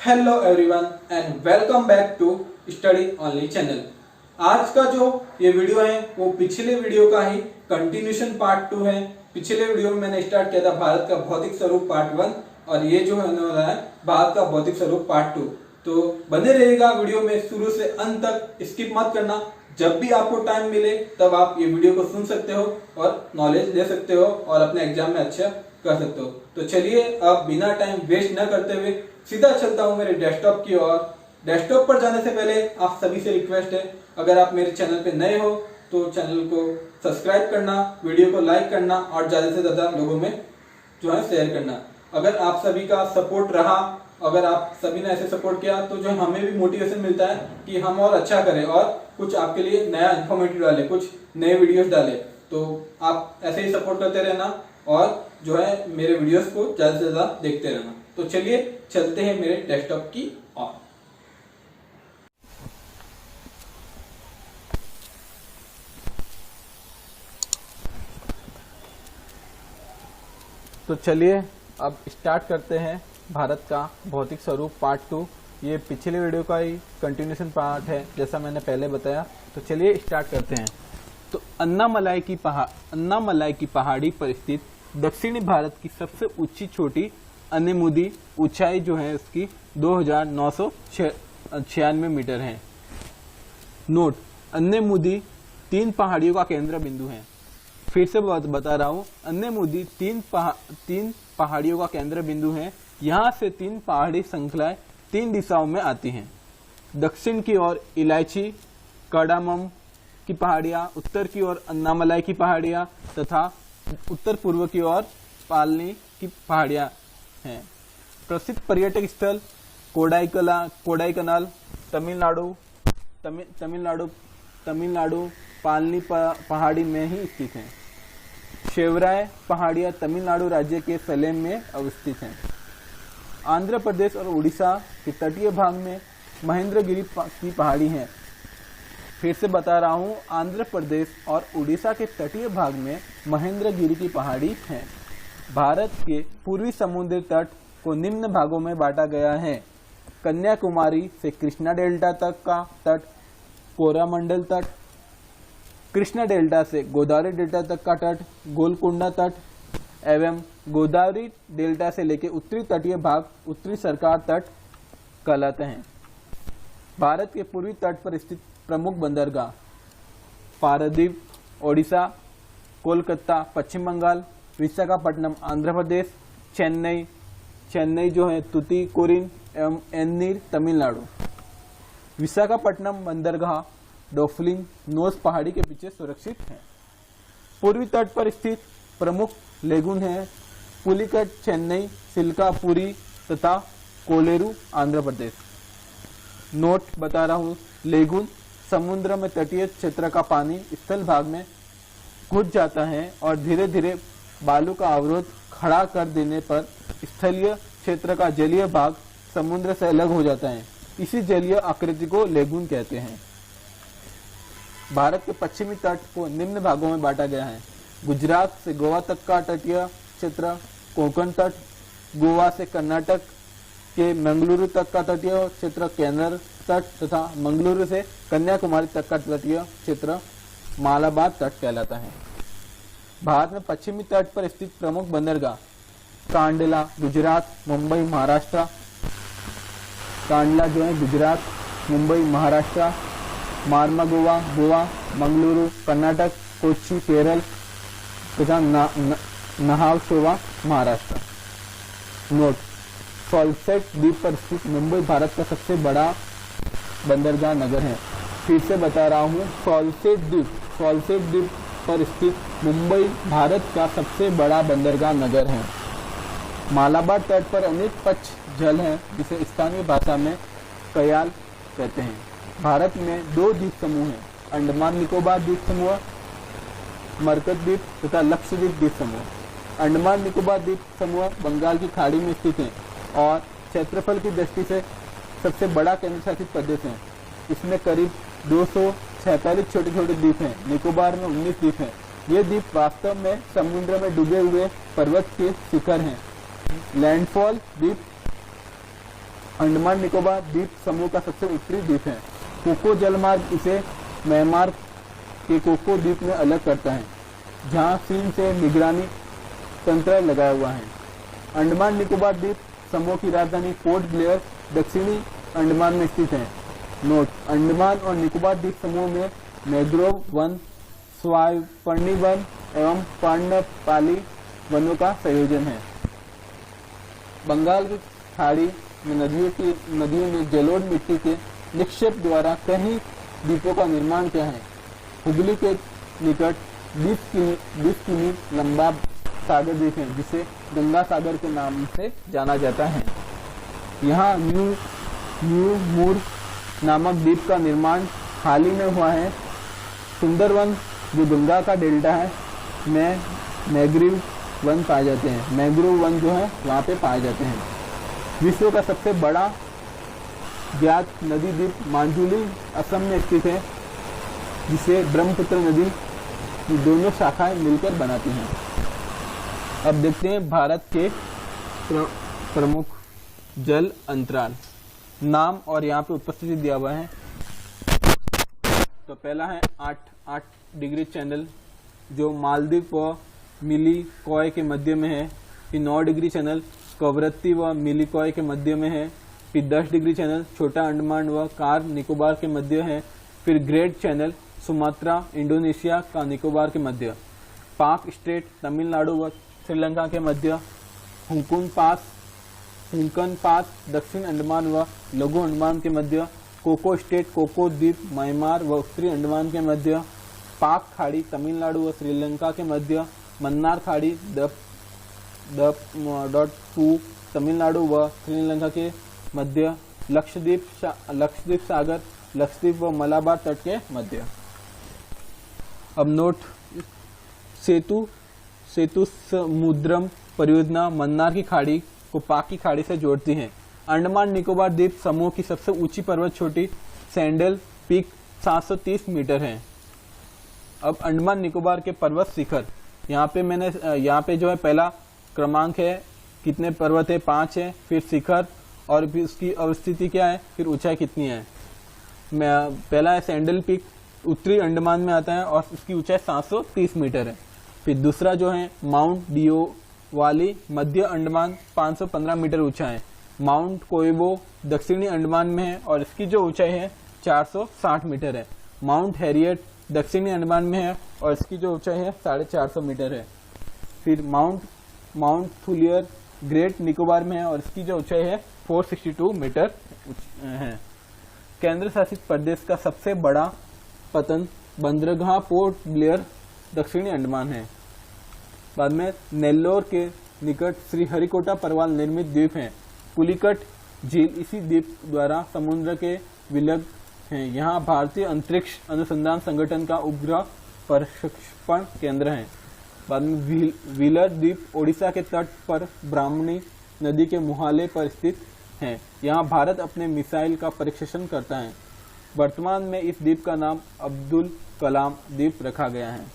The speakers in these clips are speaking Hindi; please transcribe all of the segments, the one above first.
Hello everyone and welcome back to study only channel. आज का जो ये वीडियो है वो पिछले वीडियो का ही कंटिन्यूशन पार्ट 2 है। पिछले वीडियो में मैंने स्टार्ट किया था भारत का भौतिक स्वरूप पार्ट 1 और ये जो होने वाला है भारत का भौतिक स्वरूप पार्ट 2। तो बने रहिएगा वीडियो में शुरू से अंत तक, स्किप मत करना। जब भी आपको टाइम मिले तब आप ये वीडियो को सुन सकते हो और नॉलेज ले सकते हो और अपने एग्जाम में अच्छा कर सकते हो। तो चलिए अब बिना टाइम वेस्ट न करते हुए सीधा चलता हूँ मेरे डेस्कटॉप की ओर। डेस्कटॉप पर जाने से पहले आप सभी से रिक्वेस्ट है, अगर आप मेरे चैनल पे नए हो तो चैनल को सब्सक्राइब करना, वीडियो को लाइक करना और ज्यादा से ज्यादा लोगों में जो है शेयर करना। अगर आप सभी का सपोर्ट रहा, अगर आप सभी ने ऐसे सपोर्ट किया तो जो हमें भी मोटिवेशन मिलता है कि हम और अच्छा करें और कुछ आपके लिए नया इन्फॉर्मेटिव डाले, कुछ नए वीडियोस डाले। तो आप ऐसे ही सपोर्ट करते रहना और जो है मेरे वीडियोस को ज्यादा से ज्यादा देखते रहना। तो चलिए चलते हैं मेरे डेस्कटॉप की ओर। तो चलिए अब स्टार्ट करते हैं भारत का भौतिक स्वरूप पार्ट 2। ये पिछले वीडियो का ही कंटिन्यूशन पार्ट है जैसा मैंने पहले बताया। तो चलिए स्टार्ट करते हैं। तो अन्नामलाई की पहाड़ी पर स्थित दक्षिणी भारत की सबसे ऊंची चोटी अनेमुदी, ऊंचाई जो है उसकी 2996 मीटर है। नोट, अनेमुदी 3 पहाड़ियों का केंद्र बिंदु है। फिर से बता रहा हूँ, अनेमुदी 3 पहाड़ियों का केंद्र बिंदु है। यहाँ से 3 पहाड़ी श्रृंखलाएं 3 दिशाओं में आती हैं। दक्षिण की ओर इलायची, कडामम की पहाड़ियाँ, उत्तर की ओर अन्नामलाई की पहाड़ियाँ तथा उत्तर पूर्व की ओर पालनी की पहाड़ियाँ हैं। प्रसिद्ध पर्यटक स्थल कोडाईकनाल तमिलनाडु पालनी पहाड़ी में ही स्थित है। शेवराय पहाड़ियाँ तमिलनाडु राज्य के सलेम में अवस्थित हैं। आंध्र प्रदेश और उड़ीसा के तटीय भाग में महेंद्रगिरी की पहाड़ी है। फिर से बता रहा हूँ, आंध्र प्रदेश और उड़ीसा के तटीय भाग में महेंद्रगिरी की पहाड़ी है। भारत के पूर्वी समुद्री तट को निम्न भागों में बांटा गया है। कन्याकुमारी से कृष्णा डेल्टा तक का तट, कोरामंडल तट, कृष्णा डेल्टा से गोदावरी डेल्टा तक का तट, गोलकुंडा तट एवं गोदावरी डेल्टा से लेकर उत्तरी तटीय भाग उत्तरी सरकार तट कहलाते हैं। भारत के पूर्वी तट पर स्थित प्रमुख बंदरगाह पारादीप ओडिशा, कोलकाता पश्चिम बंगाल, विशाखापट्टनम आंध्र प्रदेश, चेन्नई जो है तुतीकोरिन एवं एन्नीर तमिलनाडु। विशाखापट्टनम बंदरगाह डोफलिंग नोस पहाड़ी के पीछे सुरक्षित है। पूर्वी तट पर स्थित प्रमुख लेगुन है पुलिकट चेन्नई, सिल्कापुरी तथा कोलेरू आंध्र प्रदेश। नोट बता रहा हूँ, लेगुन समुद्र में तटीय क्षेत्र का पानी स्थल भाग में घुस जाता है और धीरे धीरे बालू का अवरोध खड़ा कर देने पर स्थलीय क्षेत्र का जलीय भाग समुद्र से अलग हो जाता है। इसी जलीय आकृति को लेगुन कहते हैं। भारत के पश्चिमी तट को निम्न भागों में बांटा गया है। गुजरात से गोवा तक का तटीय क्षेत्र, कोंकण तट, गोवा से कर्नाटक के मंगलुरु तक का तटीय क्षेत्र केरल तट तथा मंगलुरु से कन्याकुमारी तक का तटीय क्षेत्र मालाबार तट कहलाता है। भारत में पश्चिमी तट पर स्थित प्रमुख बंदरगाह कांडला गुजरात, मुंबई महाराष्ट्र, कांडला जो है गुजरात, मुंबई महाराष्ट्र, मार्मागोवा गोवा, मंगलुरु कर्नाटक, कोच्चि केरल तथा नहावशेवा महाराष्ट्र। नोट, सॉल्सेट द्वीप पर स्थित मुंबई भारत का सबसे बड़ा बंदरगाह नगर है। फिर से बता रहा हूँ, सॉल्सेट द्वीप पर स्थित मुंबई भारत का सबसे बड़ा बंदरगाह नगर है। मालाबार तट पर अनेक पक्ष जल हैं जिसे स्थानीय भाषा में कयाल कहते हैं। भारत में 2 द्वीप समूह हैं, अंडमान निकोबार द्वीप समूह, मरकत द्वीप तथा लक्षद्वीप द्वीप समूह। अंडमान निकोबार द्वीप समूह बंगाल की खाड़ी में स्थित है और क्षेत्रफल की दृष्टि से सबसे बड़ा केंद्र शासित प्रदेश है। इसमें करीब 246 छोटे छोटे द्वीप हैं। निकोबार में 19 द्वीप हैं। ये द्वीप वास्तव में समुद्र में डूबे हुए पर्वत के शिखर हैं। लैंडफॉल द्वीप अंडमान निकोबार द्वीप समूह का सबसे उत्तरी द्वीप है। कोको जलमार्ग इसे म्यांमार के कोको द्वीप में अलग करता है, जहां चीन से निगरानी तंत्र लगाया हुआ है। अंडमान निकोबार द्वीप समूह की राजधानी पोर्ट ब्लेयर दक्षिणी अंडमान में स्थित है। नोट: अंडमान और निकोबार द्वीप समूह में मैंग्रोव वन, स्वाइपर्णी वन एवं पर्णपाली वनों का संयोजन है। बंगाल की खाड़ी में नदियों ने जलोढ़ मिट्टी के निक्षेप द्वारा कई द्वीपों का निर्माण किया है। हुगली के निकट 20 किमी लंबा सागर द्वीप है, जिसे गंगा सागर के नाम से जाना जाता है। यहाँ न्यू मूर नामक द्वीप का निर्माण हाल ही में हुआ है। सुंदरवन, जो गंगा का डेल्टा है, में मैंग्रोव वन पाए जाते हैं। मैंग्रोव वन जो है वहाँ पे पाए जाते हैं। विश्व का सबसे बड़ा ज्ञात नदी द्वीप मांजुली असम में स्थित है, जिसे ब्रह्मपुत्र नदी की दोनों शाखाएं मिलकर बनाती हैं। अब देखते हैं भारत के प्रमुख जल अंतराल, नाम और यहाँ पे उपस्थिति दिया हुआ है। तो पहला है 8 डिग्री चैनल, जो मालदीव व मिलीकॉय के मध्य में है। फिर 9 डिग्री चैनल कवरत्ती व मिलीकॉय के मध्य में है। फिर 10 डिग्री चैनल छोटा अंडमान व कार निकोबार के मध्य है। फिर ग्रेट चैनल सुमात्रा इंडोनेशिया का निकोबार के मध्य। पाक स्ट्रेट तमिलनाडु व श्रीलंका के मध्य। हुंकन पास दक्षिण अंडमान व लघु अंडमान के मध्य। कोको स्टेट कोको द्वीप म्यांमार व उत्तरी अंडमान के मध्य। पाक खाड़ी तमिलनाडु व श्रीलंका के मध्य। मन्नार खाड़ी .2 तमिलनाडु व श्रीलंका के मध्य। लक्षद्वीप सागर लक्षद्वीप व मलाबार तट के मध्य। अब नोट: सेतु समुद्रम परियोजना मन्नार की खाड़ी को पाक की खाड़ी से जोड़ती है। अंडमान निकोबार द्वीप समूह की सबसे ऊंची पर्वत चोटी सैंडल पीक 730 मीटर है। अब अंडमान निकोबार के पर्वत शिखर, यहाँ पे जो है पहला क्रमांक है, कितने पर्वत है, 5 है। फिर शिखर और फिर उसकी अवस्थिति क्या है, फिर ऊंचाई कितनी है। पहला है सैंडल पीक, उत्तरी अंडमान में आता है और उसकी ऊंचाई 730 मीटर है। फिर दूसरा जो है माउंट डियो वाली मध्य अंडमान 515 मीटर ऊंचा है। माउंट कोइबो दक्षिणी अंडमान में है और इसकी जो ऊंचाई है 460 मीटर है। माउंट हैरियट दक्षिणी अंडमान में है और इसकी जो ऊंचाई है 450 मीटर है। फिर माउंट थुलियर ग्रेट निकोबार में है और इसकी जो ऊंचाई है 462 मीटर है। केंद्र शासित प्रदेश का सबसे बड़ा पतन बंदरगाह पोर्ट ब्लेयर दक्षिणी अंडमान है। बाद में नेल्लोर के निकट श्रीहरिकोटा परवाल निर्मित द्वीप है। पुलिकट झील इसी द्वीप द्वारा समुद्र के विलग है। यहाँ भारतीय अंतरिक्ष अनुसंधान संगठन का उपग्रह प्रक्षेपण केंद्र है। बाद में व्हीलर द्वीप ओडिशा के तट पर ब्राह्मणी नदी के मुहाले पर स्थित है। यहाँ भारत अपने मिसाइल का परीक्षण करता है। वर्तमान में इस द्वीप का नाम अब्दुल कलाम द्वीप रखा गया है।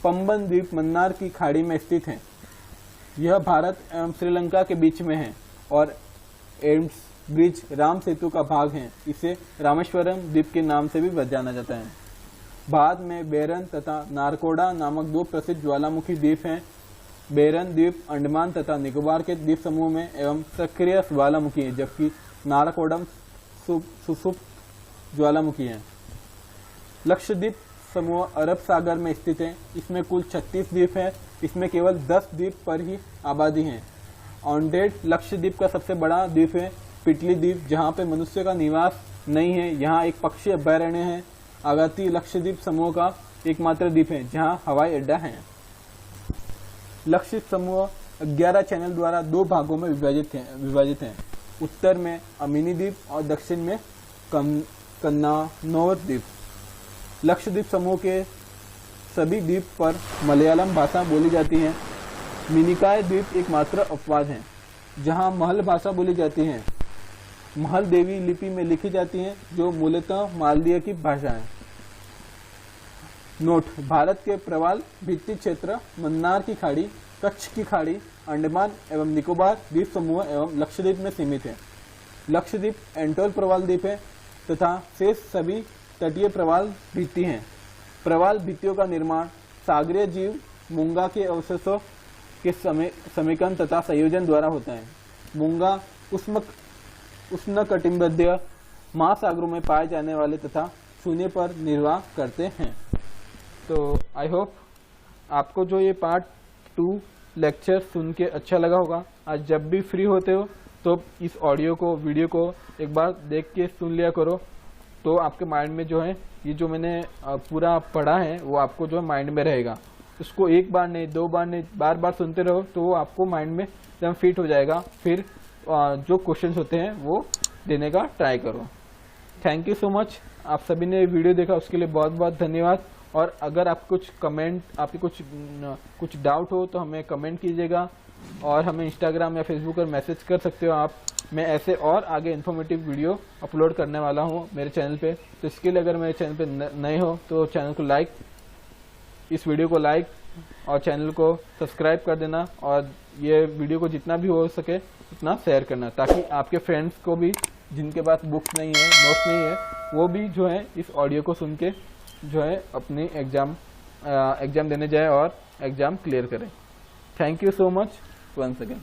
पंबन द्वीप मन्नार की खाड़ी में स्थित है। यह भारत एवं श्रीलंका के बीच में है और एम्स ब्रिज राम सेतु का भाग है। इसे रामेश्वरम द्वीप के नाम से भी जाना जाता है। बाद में बेरन तथा नारकोडा नामक 2 प्रसिद्ध ज्वालामुखी द्वीप हैं। बेरन द्वीप अंडमान तथा निकोबार के द्वीप समूह में एवं सक्रिय ज्वालामुखी है, जबकि नारकोडम सुसुप्त ज्वालामुखी है। लक्षद्वीप समूह अरब सागर में स्थित है। इसमें कुल 36 द्वीप है। इसमें केवल 10 द्वीप पर ही आबादी है। ऑनडेड लक्षद्वीप का सबसे बड़ा द्वीप है पिटली द्वीप, जहाँ पे मनुष्य का निवास नहीं है। यहाँ एक पक्षी अभयारण्य है। आगाती लक्षद्वीप समूह का एकमात्र द्वीप है जहाँ हवाई अड्डा है। लक्षद्वीप समूह 11 चैनल द्वारा 2 भागों में विभाजित है। उत्तर में अमीनी द्वीप और दक्षिण में कन्नानौर द्वीप। लक्षद्वीप समूह के सभी द्वीप पर मलयालम भाषा बोली जाती है। मिनिकॉय द्वीप एकमात्र अपवाद है जहां महल भाषा बोली जाती है। महल देवी लिपि में लिखी जाती है, जो मूलतः मालदीव की भाषा है। नोट: भारत के प्रवाल भित्ति क्षेत्र मन्नार की खाड़ी, कच्छ की खाड़ी, अंडमान एवं निकोबार द्वीप समूह एवं लक्षद्वीप में सीमित है। लक्षद्वीप एंटोल प्रवाल द्वीप है तथा शेष सभी तटीय प्रवाल भित्ति हैं। प्रवाल भित्तियों का निर्माण सागरीय जीव मूंगा के अवशेषों के समेकन तथा संयोजन द्वारा होता है। मूंगा उष्णकटिबंधीय महासागरों में पाए जाने वाले तथा शून्य पर निर्वाह करते हैं। तो आई होप आपको जो ये पार्ट 2 लेक्चर सुन के अच्छा लगा होगा। आज जब भी फ्री होते हो तो इस ऑडियो को वीडियो को एक बार देख के सुन लिया करो, तो आपके माइंड में जो है ये जो मैंने पूरा पढ़ा है वो आपको जो माइंड में रहेगा। उसको एक बार नहीं, 2 बार नहीं, बार बार सुनते रहो तो वो आपको माइंड में एकदम फिट हो जाएगा। फिर जो क्वेश्चंस होते हैं वो देने का ट्राई करो। Thank you so much. आप सभी ने वीडियो देखा उसके लिए बहुत बहुत धन्यवाद। और अगर आप कुछ कमेंट, आपके कुछ डाउट हो तो हमें कमेंट कीजिएगा और हमें इंस्टाग्राम या फेसबुक पर मैसेज कर सकते हो आप। मैं ऐसे और आगे इन्फॉर्मेटिव वीडियो अपलोड करने वाला हूँ मेरे चैनल पे। तो इसके लिए अगर मेरे चैनल पे नए हो तो चैनल को लाइक, इस वीडियो को लाइक और चैनल को सब्सक्राइब कर देना और ये वीडियो को जितना भी हो सके उतना शेयर करना, ताकि आपके फ्रेंड्स को भी जिनके पास बुक्स नहीं है, नोट्स नहीं है, वो भी जो है इस ऑडियो को सुन के जो है अपनी एग्ज़ाम देने जाए और एग्ज़ाम क्लियर करें। Thank you so much once again.